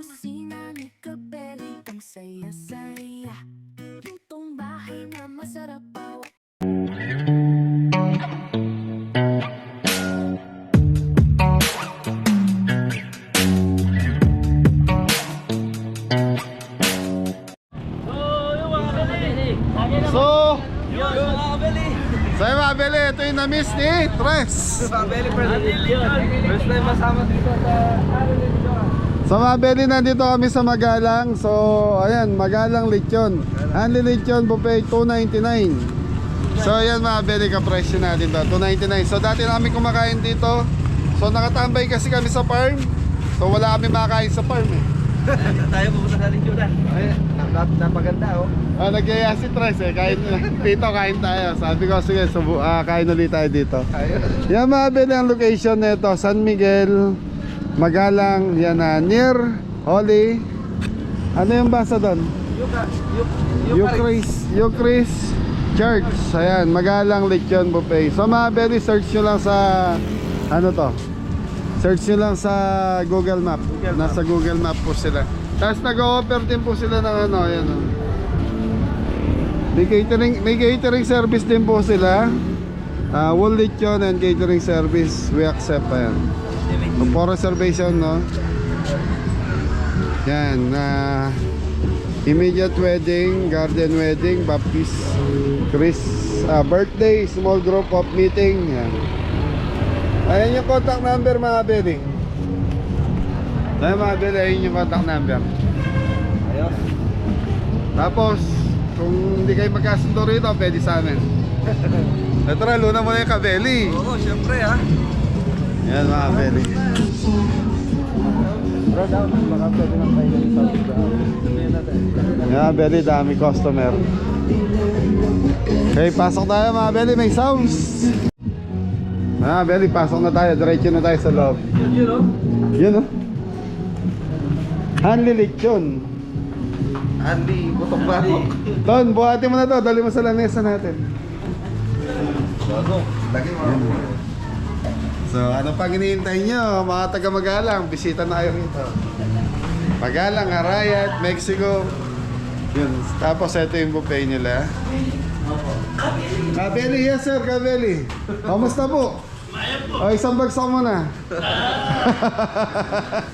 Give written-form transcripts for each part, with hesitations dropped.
kusina ni Kabeli, ang saya-saya. Lutong bahay na masarap pa. So, mga Beli, ito yung na-miss ni Tres. First time masama dito sa So mga Beli, nandito kami sa Magalang. So, ayan, Magalang Lechon. Only Lechon buffet, 299. So, ayan mga Beli, kapresyo natin to, 299. So, dati na kami kumakain dito. So, nakatambay kasi kami sa farm. So, wala kami makakain sa farm eh. tayo pupunta sa Linjunan. Ay, Napaganda oh. Nagyaya si Tres eh, kain dito, kain tayo. Sabi ko, sige, kain ulit tayo dito. Yan mga Beli, ang location nito, San Miguel, Magalang, yan na, near Holy. Ano yung basa doon? Eucharist Church. Ayan, Magalang Lechon Buffet. So mga Beli, search nyo lang sa, ano to? Search nyo lang sa Google Map. Nasa Google Map po sila. Tapos nag-offer din po sila ng ano, ayan o. May catering service din po sila. Wall lechon and catering service. We accept pa yan. For reservation, no? Yan. Immediate wedding, garden wedding, baptist, birthday, small group of meeting. Yan. Ayan yung contact number mga Beli. Ayan mga Beli, ayan yung contact number. Ayos. Tapos, kung hindi kayo magkasundo rito, pwede sa amin. Ito na, luna mo na yung Kabeli. Oo, syempre ha. Yan mga Beli. Bro, down. Baka pwede nang kayo ng South Down. Sabihin natin. Yan Beli, dami customer. Okay, pasok tayo mga Beli, may sounds. Beli, pasok na tayo. Diretso na tayo sa loob. Yun oh. Yun oh. Hanli Lechon. Andy, butok ba ako? Ton, buhati mo na to. Dali mo sa lamesa natin. Lagi mo. So, ano pang hinihintay nyo? Mga taga Magalang, bisita na kayo rito. Magalang, Arayat, Mexico. Yun. Tapos ito yung buffet nila. Kabeli, yes sir, Kabeli. Kamusta po? O, isang bagsak mo na.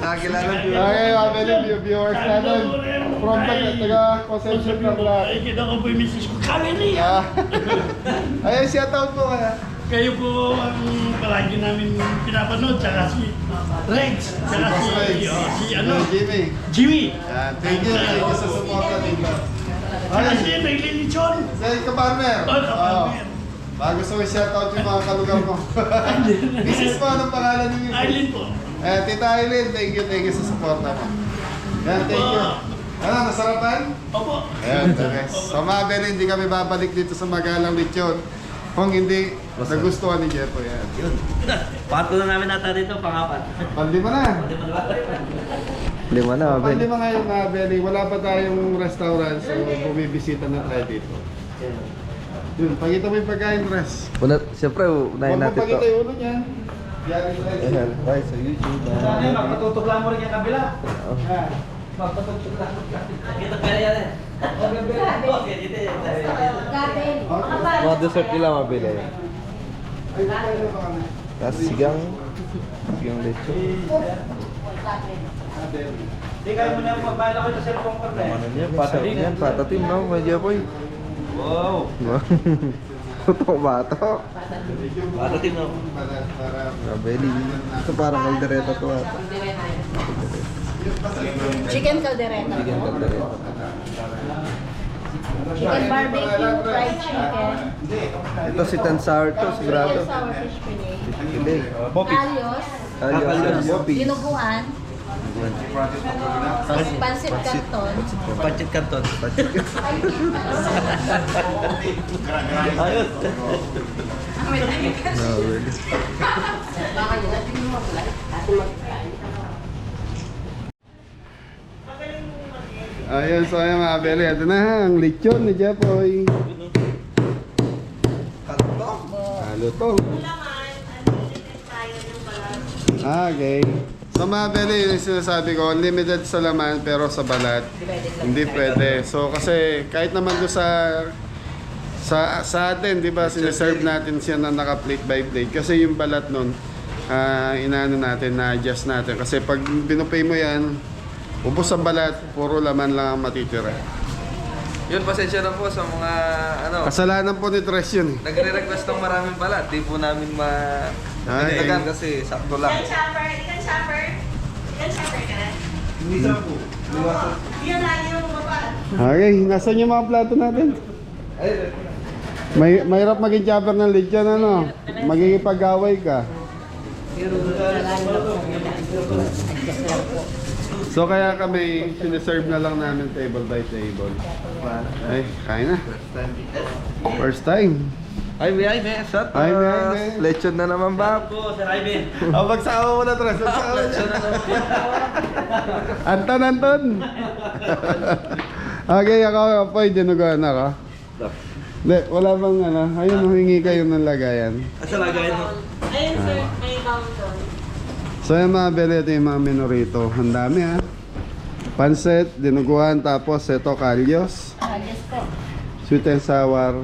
Nakakilala ko. Okay, Kabeli, viewers natin. From taga Concepcion ng Black. Ay, kita ko po yung misis ko. Kabeli! Ayun, shoutout po kaya. Kayo po ang palagi namin pinapanood, tsaka si Rex, tsaka Boss Rex. si ano, Jimmy. Jimmy. Yan, thank you sa support dito. Tsaka si Naglilichon. Say, ka-farmer. Oh, ka-farmer. Bago gusto ko i-shoutout yung mga kalugar mo. Mrs. po, anong pangalan niyo? Aileen po. Tita Aileen, thank you sa support mo. Yan, thank you. Ano, nasarapan? Opo. Ayan, okay. So mga Beli, hindi kami babalik dito sa Magalang Lechon kung hindi nagustuhan ni Jefo. Yan. Yun. Pato na namin nata dito, pangapat. Pandima na. Lima na, Pandima ngayon mga Beli, wala pa tayong restaurant, so bumibisita na tayo dito. Yun, pakita mo yung pagkain, Res. Siyempre, unahin Huwag mo natin pakita to. yung ulo niya. Yan, Ayan, right, sa YouTube. Magpatutok lang mo rin yung kabila. Yan. Magpatutok lang. Kita kaya yan eh. Mga dessert nila mabili. Ay, pwede ba kami? Tapos sigang lecho. Hindi kayo muna magbala ko sa cellphone ko. Ano niya? Patatim yan. Patatim no? Medyo po eh. Wow. Totoo ba ito? Patatim no? Mabili. Ito parang kaldereta to ata. Chicken caldereta Chicken po. kaldereta. Chicken barbecue, fried chicken. Ito si Tan Sour to, sigurado. Sour fish fillet. Kilig. Alios. Alios. Dinuguan. Pansit canton. Pancit kanton. Ayos. No, really. Ayun, so ayan mga Beli, ito na ang lechon ni Jepoy. Halo to. Okay. So mga Beli, yung sinasabi ko, unlimited sa laman pero sa balat hindi pwede. So kasi kahit naman doon sa atin, di ba, sinaserve natin siya na naka-plate by plate. Kasi yung balat nun, inaano natin, na-adjust natin. Kasi pag binupay mo yan, ubos sa balat, puro laman lang ang matitira. Yun, pasensya na po sa mga ano. Kasalanan po ni Tres yun. Nagre-request ng maraming balat. Di po namin Ay. kasi sakto lang. Ikan chopper ka na? Hindi sa po. Yan lagi yung baba. Okay, nasan yung mga plato natin? Mahirap maging chopper ng lechon, ano? Magigipag-away ka. So kaya kami, siniserve na lang namin table by table. Ay, kain na. First time. Ay, may shot. Ay, may. Lechon na naman ba? Oh, magsama mo na, Tres. Magsama na. Anton. Okay, ako po, dinugaan ako. Hindi, wala bang ano. Ayun, humingi kayo ng lagayan. Asa lagayan mo? Ayun sir, may bound doon. So yung mga Beli, ito yung mga menu rito. Ang dami ha. Pansit, dinuguan, tapos ito kalyos. Alias po. Sweet and sour.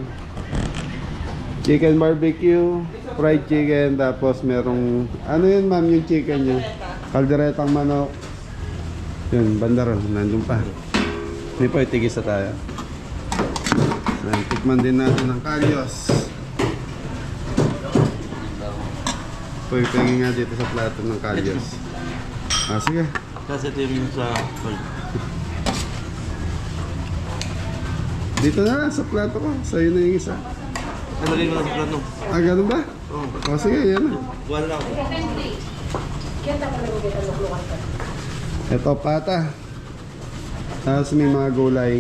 Chicken barbecue, fried chicken, tapos merong, ano yun ma'am yung chicken nyo? Kalderetang manok. Yun, banda ron, nandun pa. Hindi po, itigisa tayo. Tikman din natin ang kalyos. Pwede nga dito sa plato ng kalyos. Sige. Kasi ito yung sa... Dito na lang sa plato ko. Sa'yo na yung isa. Ano rin mo na sa plato? Ganun ba? Oo. Sige, yan na. Buwan lang. Ito pata. Tapos may mga gulay.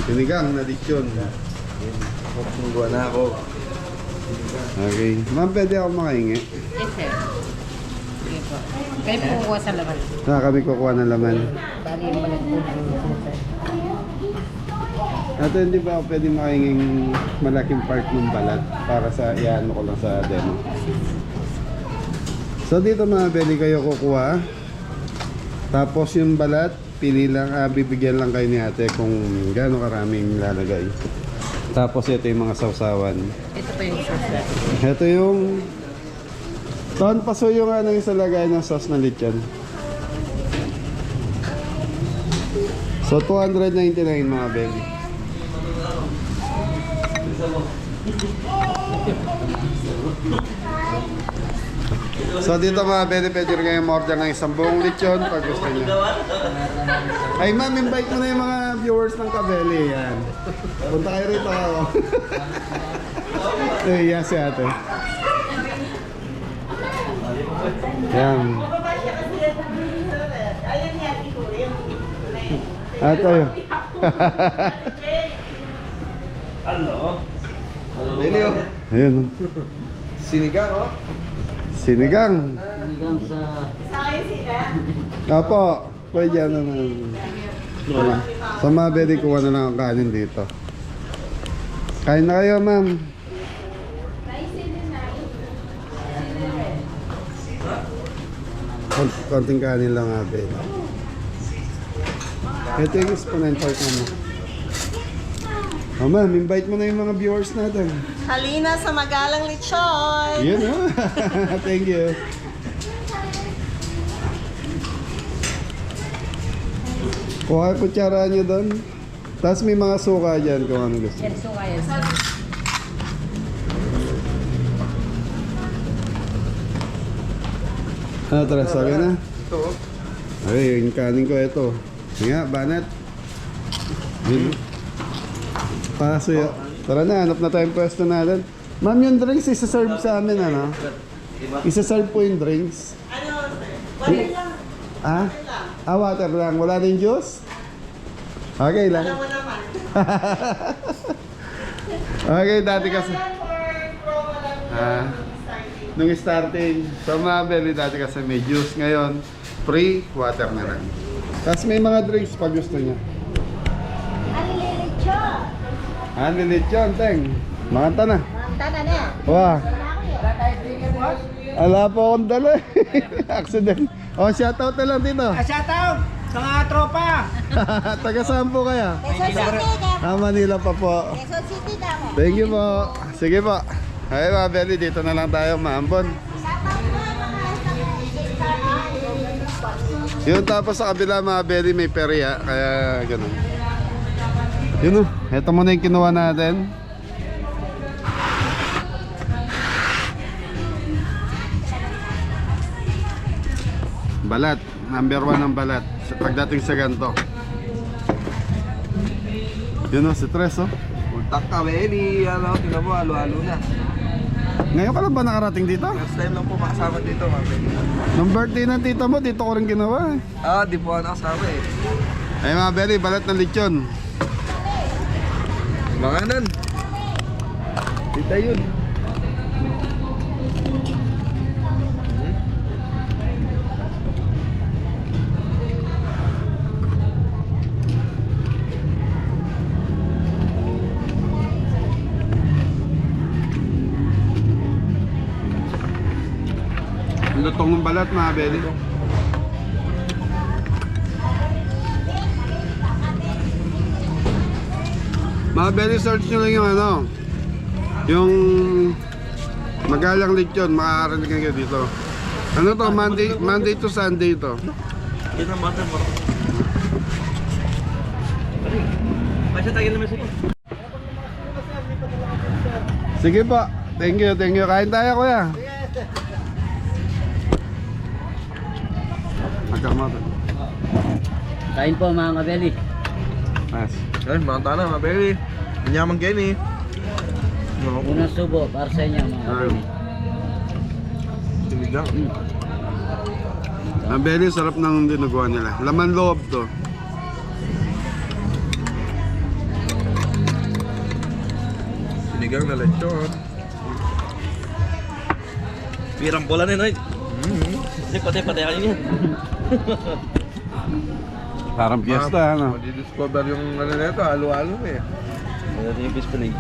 Sinigang na lechon. Buwan na ako. Okay. Ma'am, pwede ako makahingi. Yes, sir. Sige po. Kayo po kukuha sa laman. Kami kukuha ng laman. Bali yung balat po ng sir. Ito hindi ba ako pwede makahinging malaking part ng balat para sa iano ko lang sa demo. So dito mga Beli kayo kukuha. Tapos yung balat, pili lang, bibigyan lang kayo ni ate kung gaano karaming lalagay. Tapos ito yung mga sausawan. Ito po yung sauce natin. Ito yung Ton, paso yung ano yung sa lagay ng sauce na lechon. So 299 mga Beli. So dito mga Beli, pwede rin kayong order ng isang buong lechon pag gusto nyo. Ay ma'am, invite mo na yung mga viewers ng Kabeli. Yan. Punta kayo rito. Yes, si ate. Yan. Ayun yan, ito. Ato yun. Ano? Lelio. Ayun. Sinigang, oh. Sinigang. Sa akin sila. Opo. Pwede yan naman. Sa mga Beli, kuha na lang ang kanin dito. Kain na kayo, ma'am. Konting kanin lang nga, Beli. Ito yung exponent part naman. Oh, ma'am, invite mo na yung mga viewers natin. Halina sa Magalang Lechon. Yun, oh. Thank you. Kuha yung kutsara nyo doon. Tapos may mga suka dyan kung ano gusto. Yan, suka yan, sir. Ano, tara, sabi na. Ito, oh. Ay, yung kanin ko ito. Sige nga, banat. Yun. Paso yun. Tara na, hanap na tayong pwesto natin. Ma'am, yung drinks, isa-serve sa amin, ano? Isa-serve po yung drinks. Ano, sir? Water lang. Ah? Water lang. Wala rin juice? Okay lang. Alam mo naman. Okay, dati kasi. Alam for promo lang Ah. starting. Nung starting, sa mga Beli dati kasi may juice. Ngayon, free water na lang. Tapos may mga drinks pag gusto niya. Unlimited yun, Teng. Mga tana. Tana na. Wah. Wala kayo. Ala po akong dala. Accident. O, shoutout na lang dito. Shoutout sa mga tropa. Taga saan po kaya? Quezon City, Manila pa po. Quezon City damo. Thank you po. Sige po. Ay, mga Belly, dito na lang tayo maambon. Yun, tapos sa kabila mga Belly may perya. Kaya ganun. Yun o. Ito muna yung kinuha natin. Balat. Number 1 ang balat. Pagdating sa ganito. Yun o, si Tres o. Ultak ka, Benny. Ano, tingnan mo, alo-alo na. Ngayon ka lang ba nakarating dito? First time lang po makasama dito, mga Benny. Nung birthday ng tita mo, dito ko rin ginawa eh. Ah, di po ako nakasama eh. Ay mga Belly, balat ng lechon. Mga nan. Tita yun. Lutong ng balat mga Belly. Mga Belly, search nyo lang yung ano, yung Magalang Lechon, makakarinig kayo dito. Ano to, Monday to Sunday to. Kita mata mo. Masya tayo naman sige. Sige po, thank you. Kain tayo kuya. Magkamata. Kain po mga kabeli. Mas. Ay, mga tana, mga Benny. Manyaman kayo ni. Unang subo para sa inyo mga kabeli. Sinigang. Ang Belly, sarap ng dinuguan nila. Laman loob to. Sinigang na lechon. Pirang bola na yun. Hindi, patay ka yun. Parang piyesta, ano? Madi-discover yung ano na ito, halo-halo eh. Ano yung fish fillet?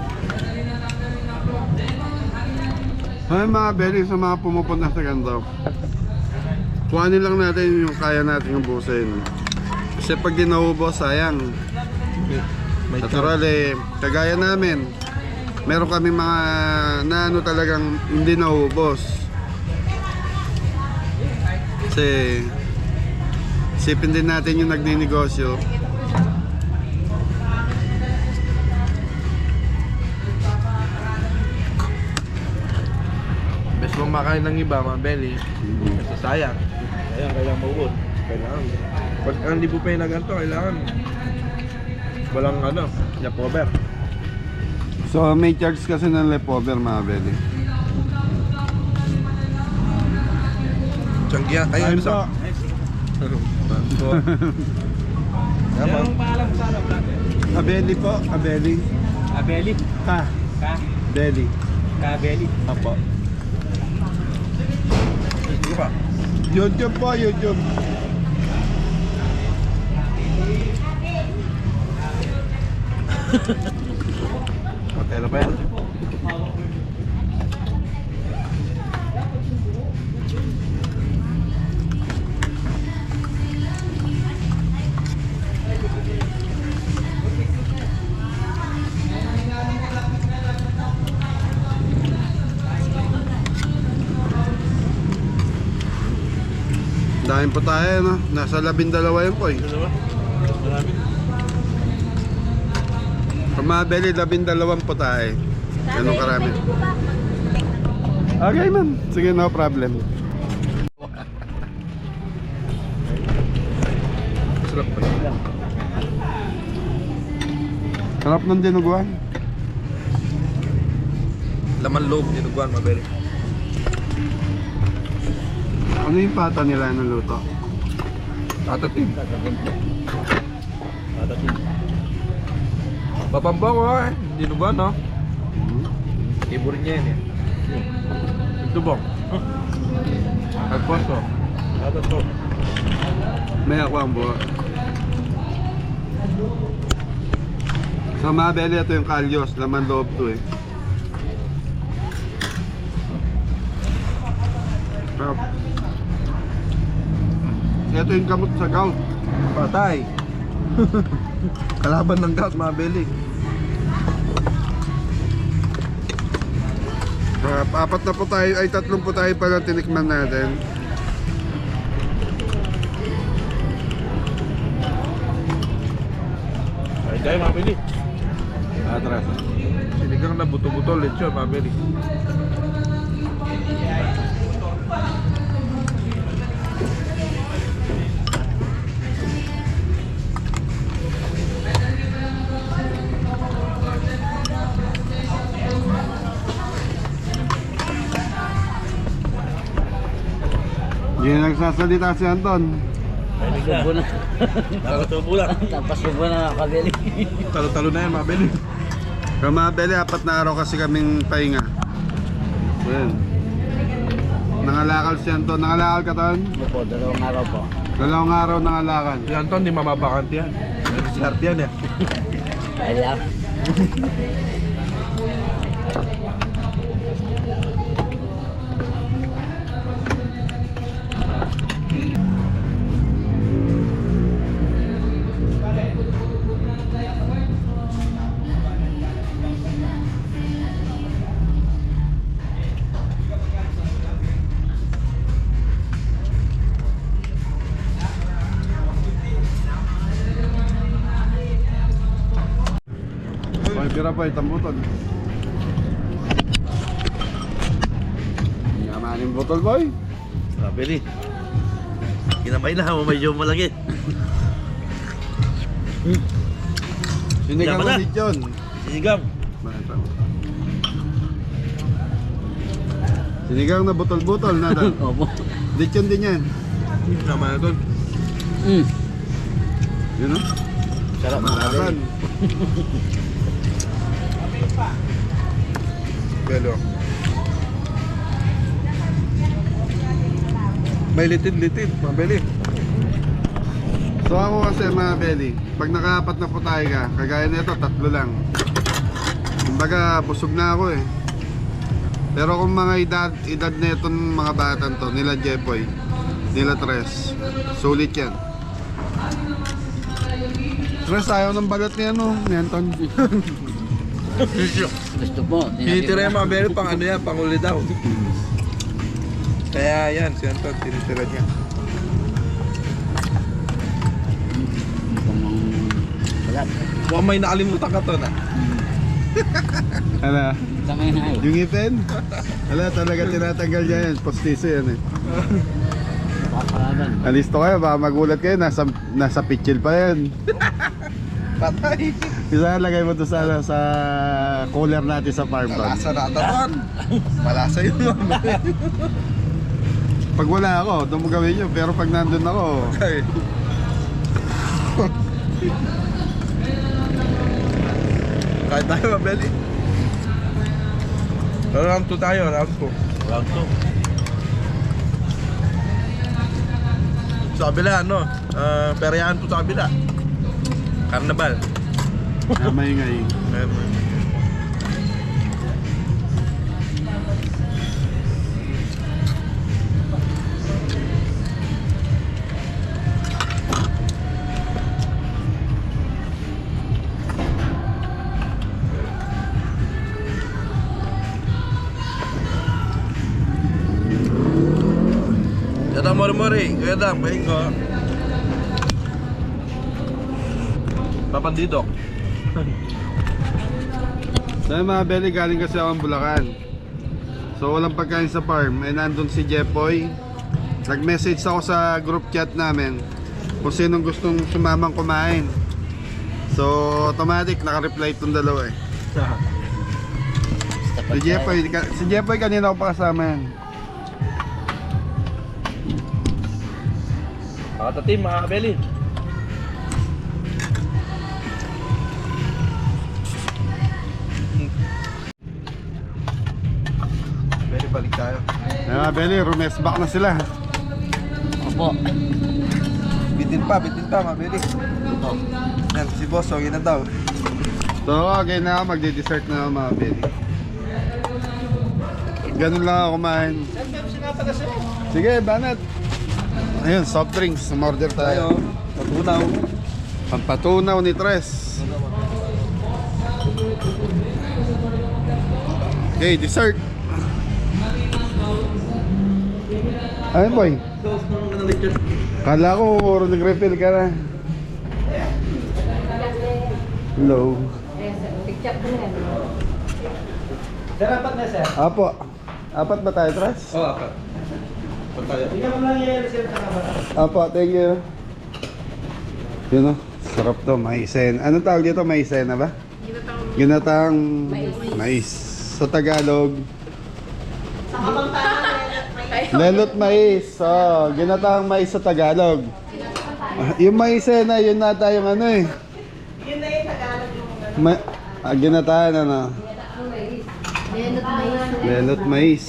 Ay mga Belly, sa mga pumupunta sa ganito, kuhanin lang natin yung kaya natin ubusin. Kasi pag di naubos, sayang. Natural eh, kagaya namin, meron kami mga na ano talagang hindi naubos. Kasi isipin din natin yung nagninegosyo. Best mong makain ng iba, mga Belly. Kasi sayang. Kailangan maubos. Kailangan. Pag hindi po pa yung naganto, kailangan. Walang ano, leftover. So may charge kasi ng leftover mga Belly. Tiyanggihan. Ay, ano sa? Anong pangalan mo sa ano? Abeli po, Abeli. Abeli. Ka. Belly. Kabeli. Apo. Sige pa. YouTube po, YouTube. Hotel pa yan. Dahil po tayo, no? Nasa 12 yun po eh. Kung mga Belly, 12 po tayo. Ganun karami. Okay man, sige, no problem. Sarap pa. Sarap ng dinuguan. Laman loob, dinuguan, mga Belly. Ano yung pata nila ng luto? Tatatim. Papambang ko eh. Dinuguan, no? Iburin niya yan eh. Ito bang? Agposo. Tatato. May ako ang buha. Sa mga Belly, ito yung kalyos. Laman loob to eh. Sarap. Ito yung gamot sa gout. Patay. Kalaban ng gout, mga belly. Apat na po tayo, ay 3 po tayo pala tinikman natin. Ay, tayo mga belly. Atras. Sinigang na buto-buto, lechon, mga belly. Hindi na nagsasalita si Anton. Subo na. Nakatubo lang. Napasubo na kabili. Talo-talo na yan, mga belly. Kaya mga beli, 4 na araw kasi kaming pahinga. Ayan. Nangalakal si Anton. Nangalakal ka, Ton? Opo, 2 araw po. 2 araw nangalakal. Si Anton, di mamabakanti yan. Nag-start yan eh. Kaya May pira pa, itambutol. Yamanin butol, boy. Mga belly. Kinamay na, medyo malaki. Sinigang Yaman na. ulit yun. Sinigang. Sinigang na butol-butol na dan. opo. Lechon din yan. Naman na doon. Yun o. Sarap mga Malakan. Belo. May litid-litid, mga belly. So ako kasi mga belly, pag naka-4 na po tayo ka, kagaya nito 3 lang. Kumbaga busog na ako eh. Pero kung mga edad na itong mga batang to, nila Jepoy, nila Tres, sulit yan. Tres, ayaw ng balat ni ano, ni Anton. Gusto po. Tinitira yung mga belly, pang ano yan, pang uli daw. Kaya yan, si Anton, tinitira niya. Balat. Mukhang may nakalimutan ka to na. Hala, Kamay na yung ipin? Hala, talaga tinatanggal niya yan, postiso yan eh. Papalaban. Alisto kayo, baka magulat kayo, nasa pitchil pa yan. Patay. Isa lagay mo to sa cooler natin sa farm bag. Malasa na taton. Malasa yun, mga belly. Pag wala ako, doon mo gawin yun. Pero pag nandun ako, Okay. Kahit tayo, mga belly. Round 2 tayo, round 2. Round 2. Sa kabila, ano? Peryahan po sa kabila. Carnival. maingay. Dadang mori-mori, kaya dang, bahin ko. Papandidok. So yung mga belly, galing kasi ako ng Bulacan. So walang pagkain sa farm. Eh nandun si Jepoy. Nag-message ako sa group chat namin kung sinong gustong sumamang kumain. So automatic, naka-reply itong dalawa eh. Si Jepoy kanina ko pa kasama yan. Pakatatim, mga kabeli. Belly, balik tayo. Ay mga belly, rumes back na sila. Opo. Bitin pa, mga belly. Yan, si boss, okay na daw. So okay na ako, magde-dessert na ako mga belly. ganun lang ako kumain. Sige, banat. Ayun, soft drinks. Umorder tayo. Patunaw. Pampatunaw ni Tres. Okay, dessert. Ayun, boy. Sauce ng lechon. Kala ko, puro nag-refill ka na. Hello. Picture ko na. Sir, apat na sir. Apo. Apat ba tayo, Tres? Oo, apat. Patayo. Hindi ka lang yung sir na kamera. Apo, thank you. Yun o, sarap to, maisen. Anong tawag dito, maisen na ba? Ginatang mais. Sa Tagalog, Sa Kapampangan, lelot mais. Oh, ginatang mais sa Tagalog. Yung maisen na, yun nata yung ano eh. yun na yung Tagalog yung Ginataan ano? Lenot mais. Lelot mais.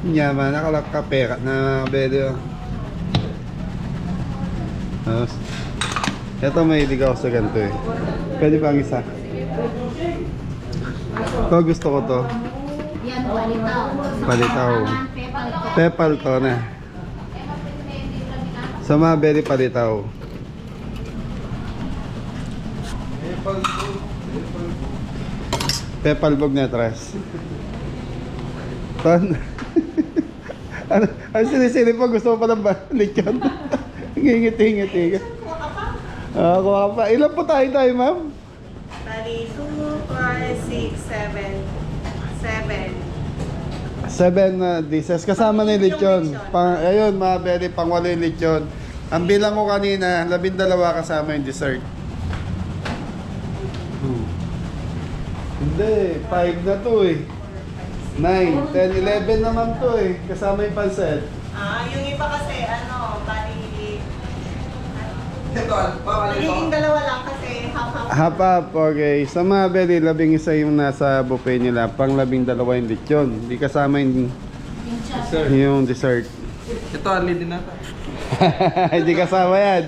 Yaman, nakalakape na bede oh. Tapos, eto may hilig ako sa ganito eh. Pwede pang isa. Ito gusto ko to. Yan, palitaw. Palitaw. Pepal to. Pepal to na. Sa mga berry palitaw. Pepal bog na tres. Ton. ano sinisili po? Gusto mo pa ng balik yun? Ngingiti-ngiti ka. Kuha ka pa. Ilan po tayo, ma'am? Bali, 2, 4, 6, 7, 7 dishes. Kasama na yung lechon. Ayun, mga berry, pangwalo yung lechon. Ang bilang ko kanina, 12 kasama yung dessert. Hindi, 5 na to eh. 9, 10, 11 naman to eh. Kasama yung pansit. yung iba kasi, bali, Ito, nagiging dalawa lang kasi half-half. Hapa, okay. Sa mga berry, 11 yung nasa buffet nila. Pang 12 yung lechon. Hindi kasama yung dessert. Ito, ali din nata. Hindi kasama yan.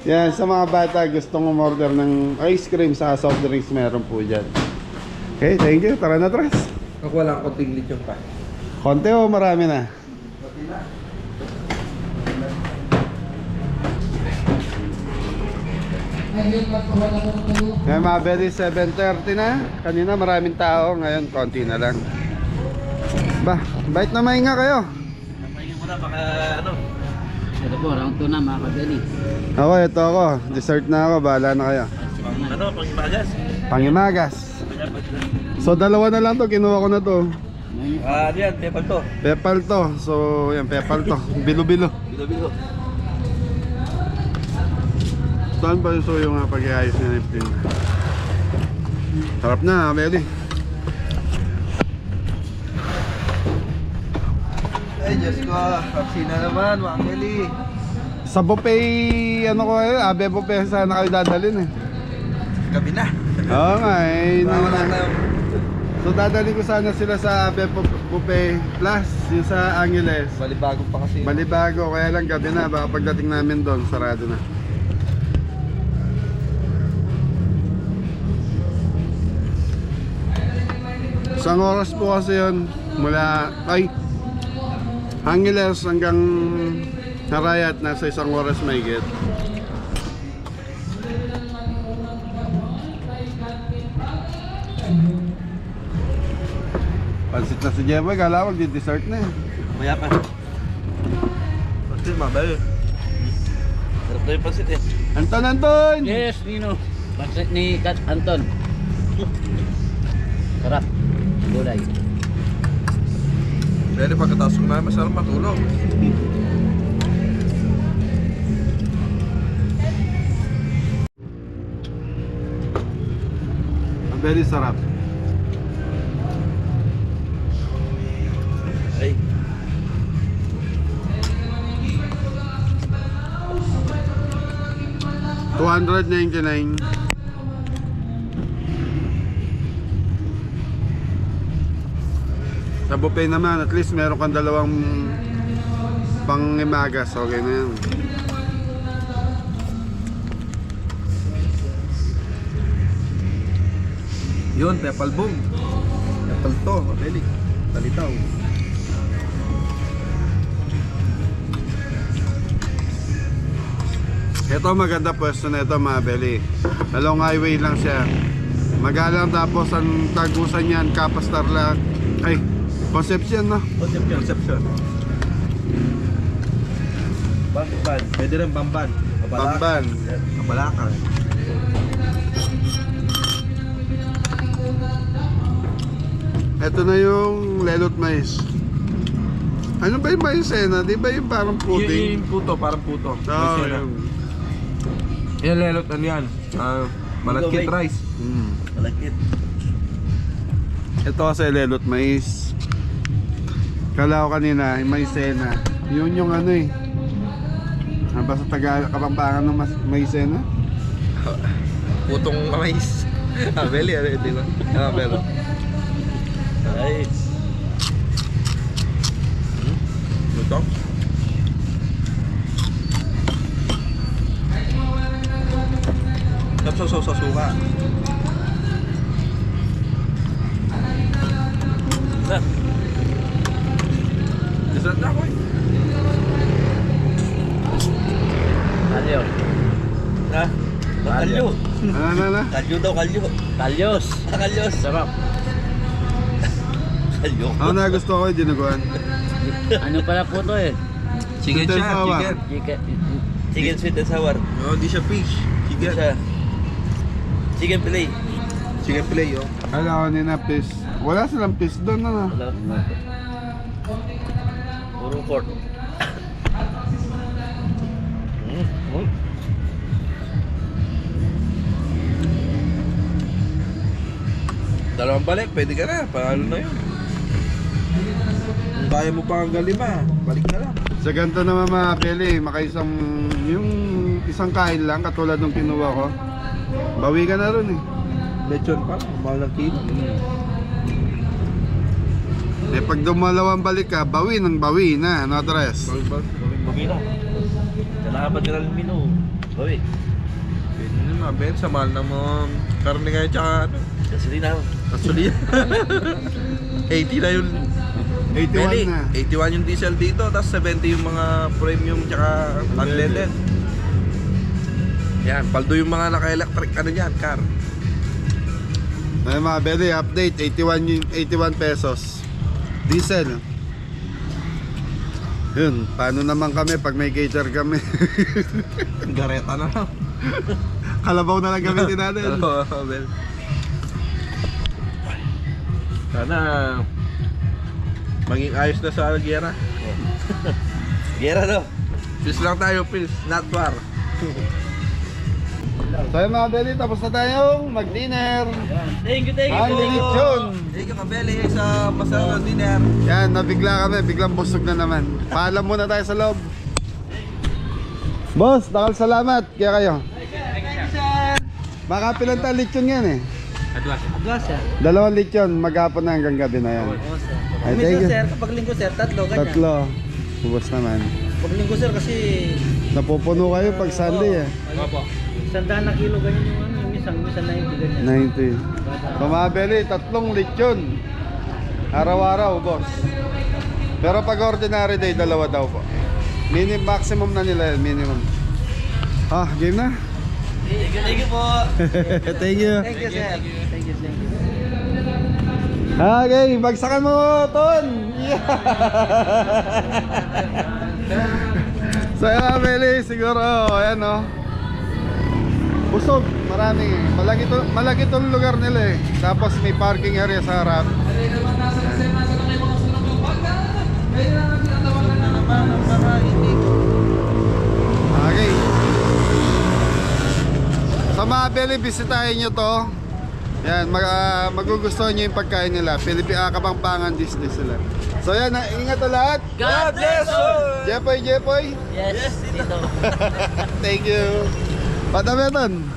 Yan, sa mga bata gustong umorder ng ice cream sa soft drinks, meron po dyan. Okay, thank you. Tara na, Tres. Ako lang konting lechon pa. Konti o marami na? Ngayon mga berry, 7:30 na. Kanina maraming tao, ngayon konti na lang. Ba, bait na mainga kayo. Pahinga mo na, baka ano. Ito po, round 2 na mga kabeli. Ako, ito ako. Dessert na ako, bahala na kayo. Pangimagas. Pangimagas. So dalawa na lang to, kinuha ko na to. Ano yan, tepal to. Pepal to. So, yan, pepal to. Bilo-bilo. Bilo-bilo. Saan ba so yung pag-iayos niya ng pin? Sarap na, Meli. Ay, Diyos ko. Kapsina naman, mga Meli. Sa buffet, ano ko eh, abe buffet sana kayo dadalhin eh. Gabi na. Oo nga eh. Wala tayo. So dadalhin ko sana sila sa abe buffet plus, yung sa Angeles. Balibago pa kasi. Balibago, kaya lang gabi na, baka pagdating namin doon, sarado na. Isang oras po kasi yun, mula, Angeles hanggang Narayat, nasa isang oras mahigit. Pansit na si Jeboy, kala ko di-dessert na eh. Maya pa. Pansit, mabay. Sarap na yung pansit eh. Anton! Yes, Nino. Pansit ni Kat Anton. Sarap. Gulay. Dahil pagkatapos kumain, masarap matulog. Very sarap. Ay. $299. Sa buffet naman, at least meron kang dalawang pangimagas. Okay na yan. Yun, Pepal Boom. Talto, mga belly. Talitaw. Ito maganda pwesto na ito mga belly. Along highway lang siya. Magalang tapos ang tagusan niyan, Kapas Tarlac. Ay, Concepcion no? Concepcion. Bamban. Pwede rin Bamban. Bamban. Kapalakan. Ito na yung lelot mais. Ano ba yung maisena? Di ba yung parang pudding? Yung puto, parang puto. Oo, May sila. yun. Yan lelot ano yan? Malagkit rice. Malagkit. Ito kasi lelot mais. Kala ko kanina, yung maisena. Yun yung ano eh. Basta Kapampangan ng maisena? Putong mais. Belly, ano yun, di ba? Pero. Nice. Luto? Tapos sa suka. Dessert na ako eh. Kalyo. Ha? Kalyo. Ano? Kalyo daw, kalyo. Kalyos. Kalyos. Sarap. Kalyo. Ako na gusto ko yung dinuguan. Ano pala po to eh? Chicken Sweet and siya, sour. chicken. Chicken sweet and sour. No, di siya fish. Chicken. Chicken fillet. Chicken fillet, oh. Kala ko nina fish. Wala silang fish doon ano. Wala. Puro pork. Dalawang balik, pwede ka na. Paano na yun? Kung kaya mo pa hanggang 5, balik ka lang. Sa ganito naman mga peli, makaisang yung isang kain lang katulad ng kinuha ko. Bawi ka na ron eh. Lechon pa, mahal ng kilo. Eh pag dumalawang balik ka, bawi ng bawi na, no Tres? Bumina. Kailangan ka ng menu. Bawi. Pwede nyo mabent sa mahal ng mga karne ngayon tsaka ano. Gasolina. Gasolina. 80 na yung 81 na. 81 yung diesel dito, tapos 70 yung mga premium tsaka unleaded. Yan, paldo yung mga naka-electric ano yan, car. Ay mga peli, update, 81 pesos. Diesel. Yun, paano naman kami pag may cater kami? Gareta na lang. Kalabaw na lang gamitin natin. Oo, well. Sana maging ayos na sa gera. Gera no? Peace lang tayo, peace, not war. So yun mga peli, tapos na tayong mag-dinner. Thank you Ang lechon. Thank you, Kabeli, sa masarap na dinner. Yan, nabigla kami, biglang busog na naman. Paalam muna tayo sa loob. Boss, dakal salamat. Kaya kayo. Makapilan tayo lechon yan eh. Adwas sir. 2 lechon, maghapon na hanggang gabi na yan. Ay, thank Minsan you. sir, kapag linggo sir, 3 ganyan. 3. Ubos naman. Kapag linggo sir kasi Napupuno kayo pag Sunday eh. Opo. 100 na kilo ganyan yung ano, yung minsan 90 ganyan. 90. Kumabili, 3 lechon. Araw-araw, boss. Pero pag ordinary day, 2 daw po. Maximum na nila yun, minimum. Ah, game na? Thank you po. Thank you. Thank you sir. Thank you. Okay, bagsakan mo, Ton! Yeah! So yun, Meli, siguro, ayan o. Busog, marami. Malaki tong lugar nila eh. Tapos may parking area sa harap. Okay. Sa mga Meli, bisitahin nyo to. Yan, magugustuhan nyo yung pagkain nila. Kapampangan Disney sila. So yan, ingat na lahat. God bless you. Jepoy. Yes, dito. Thank you. Padametan.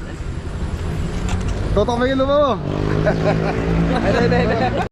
Totok mo yung lupa mo.